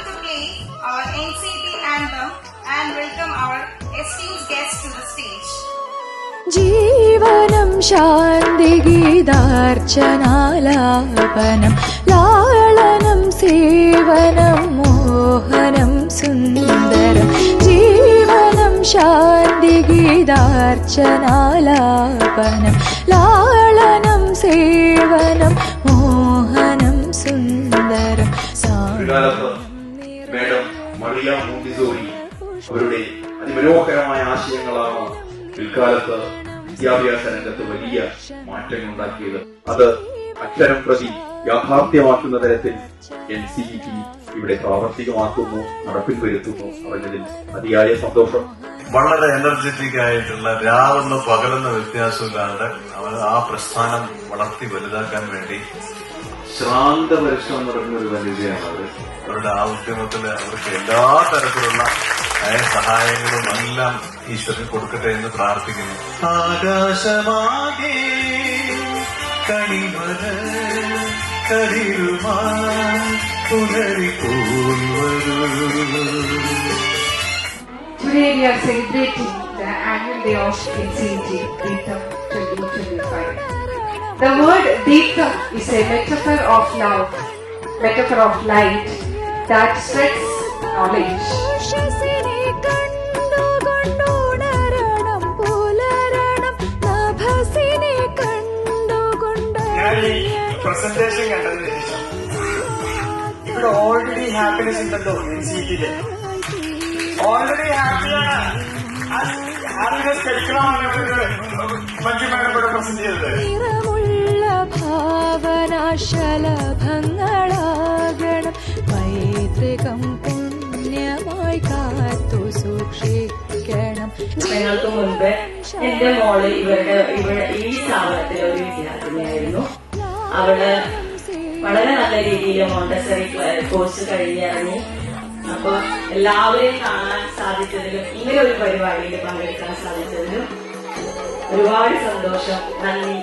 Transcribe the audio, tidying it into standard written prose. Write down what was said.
to play our NCT anthem and welcome our esteemed guests to the stage. ജീവനം ശാന്തി ഗീതാർച്ചനാലാപനം ലാളനം സേവനം മോഹനം സുന്ദരം ജീവനം ശാന്തി ഗീതാർച്ചനാലാപനം ലാളനം സേവനം മോഹനം സുന്ദരം. Madam Mariya Montessori അവരുടെ അതിമനോഹരമായ ആശയങ്ങളാണ് പിൽക്കാലത്ത് വിദ്യാഭ്യാസ രംഗത്ത് വലിയ മാറ്റങ്ങൾ ഉണ്ടാക്കിയത്. അത് അക്ഷരം പ്രതി യാഥാർത്ഥ്യമാക്കുന്ന തരത്തിൽ NCET ഇവിടെ പ്രാവർത്തികമാക്കുന്നു, നടപ്പിൽ വരുത്തുന്നു. അവരിൽ അതിയായ സന്തോഷം. വളരെ എനർജറ്റിക് ആയിട്ടുള്ള രാവെന്ന് പകലെന്ന വ്യത്യാസമില്ലാണ്ട് അവർ ആ പ്രസ്ഥാനം വളർത്തി വലുതാക്കാൻ വേണ്ടി ശ്രാന്ത പരിശ്രമം നടക്കുന്ന ഒരു വനിതയാണ് അവർ. അവരുടെ ആ ഉദ്യമത്തിന് അവർക്ക് എല്ലാ തരത്തിലുള്ള സഹായങ്ങളും എല്ലാം ഈശ്വരൻ കൊടുക്കട്ടെ എന്ന് പ്രാർത്ഥിക്കുന്നു. ആകാശമാകെ കണിമല കരിയുമായി പുലരിപ്പോയി വരൂ. Today we are celebrating the annual day of NCET Deepam 2025. The word Deepam is a metaphor of love, metaphor of light that spreads knowledge. Presentation കണ്ടതിന് ശേഷം ഇവിടെ ഓൾറെഡി ഹാപ്പിനെസ് ഉണ്ടല്ലോ NCET-യില്. ഓൾറെഡി ഹാപ്പിയാണ്. ഹാപ്പിനെസ് കഴിക്കണമെന്നാണ് മഞ്ജു മാഡം ഇവിടെ പ്രസന്റ് ചെയ്തത്. ഭാവനാശലഭങ്ങളാകണം പൈതൃകം പുണ്യമായി കാത്തു സൂക്ഷിക്കണം. ഞങ്ങൾക്ക് മുൻപ് എന്റെ മോള് ഇവിടെ ഈ സ്ഥാപനത്തിലെ ഒരു വിദ്യാർത്ഥിനിയായിരുന്നു. അവള് വളരെ നല്ല രീതിയിൽ മോണ്ടസറി കോഴ്സ് കഴിഞ്ഞിറങ്ങി. അപ്പൊ എല്ലാവരെയും കാണാൻ സാധിച്ചതിലും ഇങ്ങനെ ഒരു പരിപാടിയിൽ പങ്കെടുക്കാൻ സാധിച്ചതിലും ഒരുപാട് സന്തോഷം. നന്ദി.